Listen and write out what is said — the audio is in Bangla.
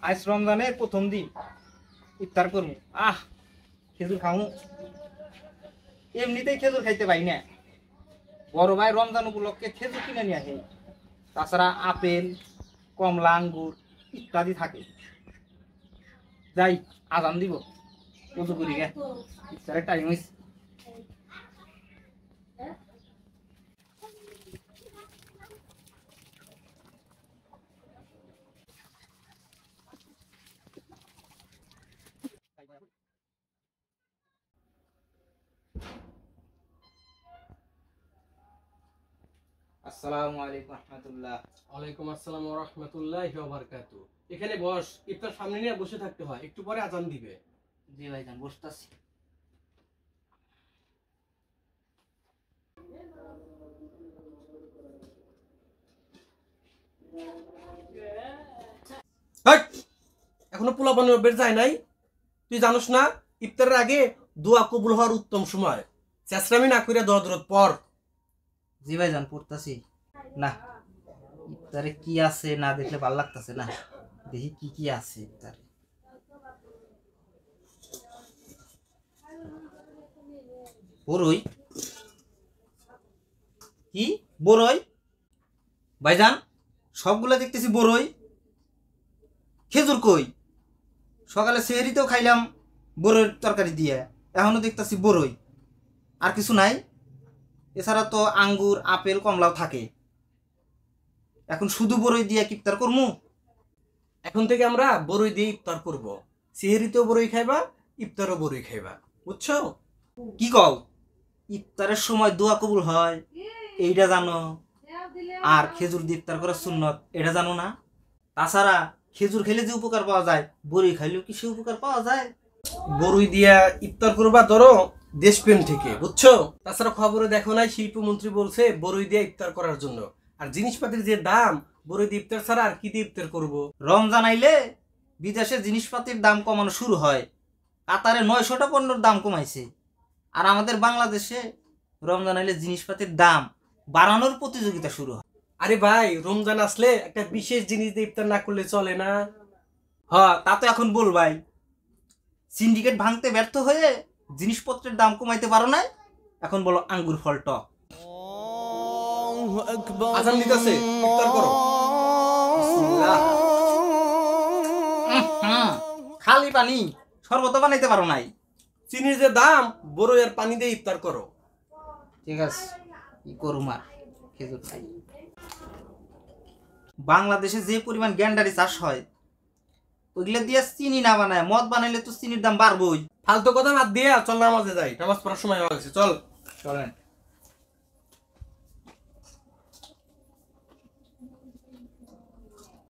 আজ রমজানের প্রথম দিন ইফতার করবো। খেজুর খাবো, এমনিতেই খেজুর খাইতে পাই না। বড় ভাই রমজান উপলক্ষে খেজুর কিনে নিয়ে আসে, তাছাড়া আপেল, কমলা, আঙ্গুর ইত্যাদি থাকে। যাই আজান দিব, কত করি গে ইফতারের টাইম হয়েছে। আসসালামু আলাইকুম রহমতুল্লাহ। ওয়ালাইকুম আসসালাম ওয়া রাহমাতুল্লাহি ওয়া বারাকাতুহু। এখানে বস, ইফতার সামনে নিয়ে বসে থাকতে হয়, একটু পরে আজান দিবে। জি ভাইজান, বসতাছি। হাট! এখনো পোলাপানের বের যায় নাই? তুই জানোস না ইফতারের আগে দোয়া কবুল হওয়ার উত্তম সময়? চেষ্টামি না কইরা দোয়া দরদ পড়। জি ভাইজান, পড়তাছি। না, ইফতারে কি আছে না দেখলে ভালো লাগতেছে না। দেখি কি কি আছে ইফতারে। বড়ই? কি বড়ই ভাইজান? সবগুলা দেখতেছি বড়ই। খেজুর কই? সকালে সেহরিতেও খাইলাম বড়ইয়ের তরকারি দিয়ে, এখনো দেখতেছি বড়ই। আর কিছু নাই? এছাড়া তো আঙ্গুর, আপেল, কমলাও থাকে। এখন শুধু বড়ই দিয়ে কি ইফতার করবো? এখন থেকে আমরা বড়ই দিয়ে ইফতার করব। সিহরিতেও বড়ই খাইবা, ইফতারও বড়ই খাইবা, বুঝছো? কি কও? ইফতারের সময় দোয়া কবুল হয় এইটা জানো, আর খেজুর দিয়ে ইফতার করার সুন্নত এটা জানো না? তাছাড়া খেজুর খেলে যে উপকার পাওয়া যায়, বড়ি খাইলেও কি সে উপকার পাওয়া যায়? বড়ই দিয়া ইফতার করবা ধরো দেশপ্রেম থেকে, বুঝছো? তাছাড়া খবরে দেখো নাই শিল্পমন্ত্রী বলছে বড়ই দিয়ে ইফতার করার জন্য। আর জিনিসপাতির যে দাম, বড়ই দিয়ে ইফতার ছাড়া আর কি দিয়ে ইফতার করবো? রমজান আইলে বিদেশে জিনিসপাতির দাম কমানো শুরু হয়। কাতারে 900টা পণ্যের দাম কমাইছে। আর আমাদের বাংলাদেশে রমজান আইলে জিনিসপাতির দাম বাড়ানোর প্রতিযোগিতা শুরু হয়। আরে ভাই, রমজান আসলে একটা বিশেষ জিনিস দিয়ে ইফতার না করলে চলে না? তা তো এখন বল ভাই, সিন্ডিকেট ভাঙতে ব্যর্থ হয়ে জিনিসপত্রের দাম কমাইতে পারো না, এখন বলো আঙ্গুর ফল টক। আজান দিতেছে, ইফতার করো। বিসমিল্লাহ। খালি পানি, শরবত বানাইতে পারো নাই? চিনির যে দাম, বড়ই আর পানি দিয়ে ইফতার করো। ঠিক আছে, কি করুম আর, খেজুর খাই। বাংলাদেশে যে পরিমাণ গ্যান্ডারি চাষ হয়, ওইগুলো দিয়ে চিনি না বানায় মদ বানাইলে তো চিনির দাম বাড়বই। ফালতু কথা বাদ দিয়ে চল নামাজে যাই, নামাজ পড়ার সময় হয়ে গেছে, চল। চলেন।